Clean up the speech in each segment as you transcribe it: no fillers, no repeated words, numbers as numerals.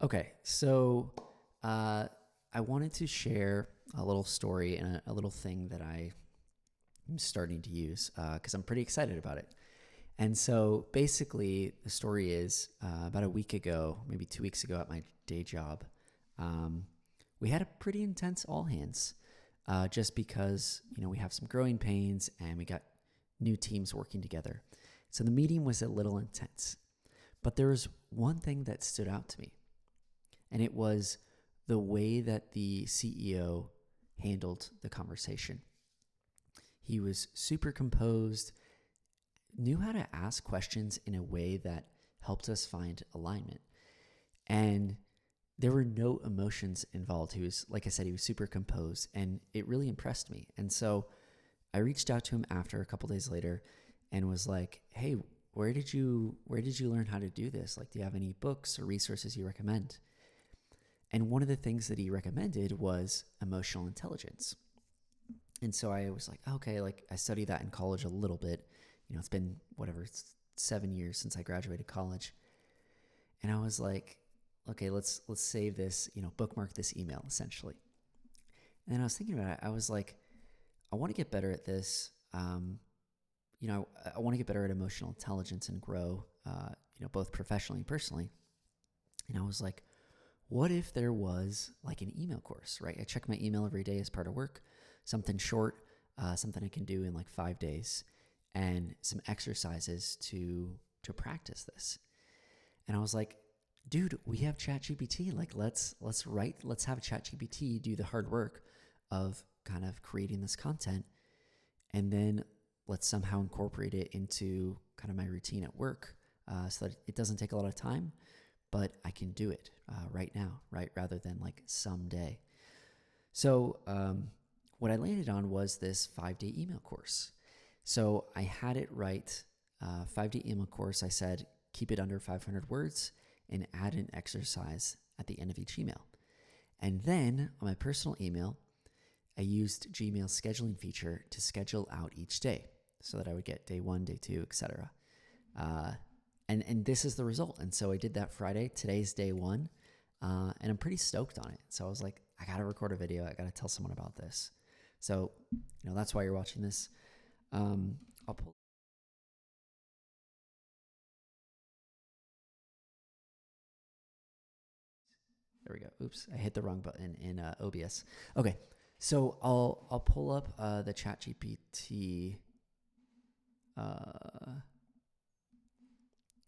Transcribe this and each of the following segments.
Okay, so I wanted to share a little story and a little thing that I'm starting to use because I'm pretty excited about it. And so basically, the story is about a week ago, maybe 2 weeks ago at my day job, we had a pretty intense all hands just because, we have some growing pains and we got new teams working together. So the meeting was a little intense. But there was one thing that stood out to me, and it was the way that the CEO handled the conversation. He was super composed, knew how to ask questions in a way that helped us find alignment. And there were no emotions involved. He was, like I said, he was super composed, and it really impressed me. And so I reached out to him after a couple days later and was like, hey, where did you learn how to do this? Like, do you have any books or resources you recommend? And one of the things that he recommended was emotional intelligence. And so I was like, okay, like I studied that in college a little bit. It's been it's 7 years since I graduated college. And I was like, okay, let's save this, bookmark this email essentially. And then I was thinking about it. I was like, I want to get better at this. I want to get better at emotional intelligence and grow, both professionally and personally. And I was like, what if there was like an email course, right? I check my email every day as part of work, something short, something I can do in like 5 days, and some exercises to practice this. And I was like, dude, we have ChatGPT. Like, let's have ChatGPT do the hard work of kind of creating this content, and then let's somehow incorporate it into kind of my routine at work, so that it doesn't take a lot of time, but I can do it right now, right? Rather than like someday. So what I landed on was this 5-day email course. So I had it write 5-day email course. I said, keep it under 500 words and add an exercise at the end of each email. And then on my personal email, I used Gmail's scheduling feature to schedule out each day so that I would get day 1, day 2, etc. And this is the result. And so I did that Friday. Today's day 1, and I'm pretty stoked on it. So I was like, I got to record a video. I got to tell someone about this. So, that's why you're watching this. I'll pull. There we go. Oops, I hit the wrong button in OBS. Okay, so I'll pull up the ChatGPT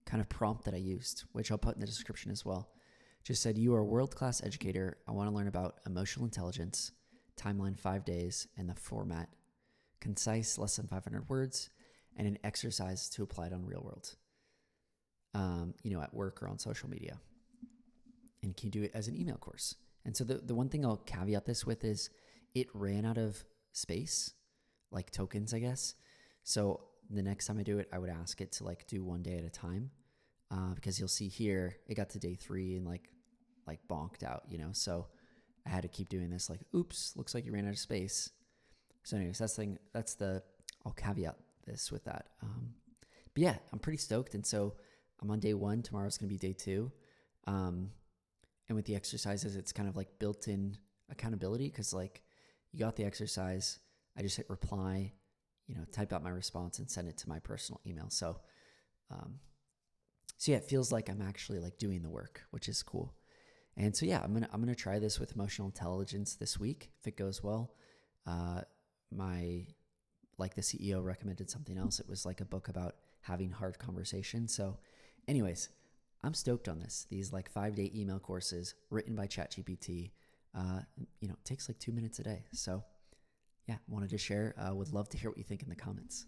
kind of prompt that I used, which I'll put in the description as well. Just said, you are a world-class educator. I want to learn about emotional intelligence, timeline 5 days, and the format, concise, less than 500 words, and an exercise to apply it on real world, at work or on social media. And can you do it as an email course? And so the one thing I'll caveat this with is it ran out of space, like tokens, I guess. So the next time I do it, I would ask it to like do 1 day at a time, because you'll see here, it got to day 3 and like bonked out, so I had to keep doing this, like, oops, looks like you ran out of space. So anyways, I'll caveat this with that. But yeah, I'm pretty stoked. And so I'm on day 1, tomorrow's going to be day 2. And with the exercises, it's kind of like built-in accountability, because like you got the exercise, I just hit reply, type out my response and send it to my personal email. So yeah, it feels like I'm actually like doing the work, which is cool. And so yeah, I'm gonna try this with emotional intelligence this week if it goes well. The CEO recommended something else. It was like a book about having hard conversations. So, anyways, I'm stoked on this. These like 5-day email courses written by ChatGPT. It takes like 2 minutes a day. So yeah, wanted to share. Would love to hear what you think in the comments.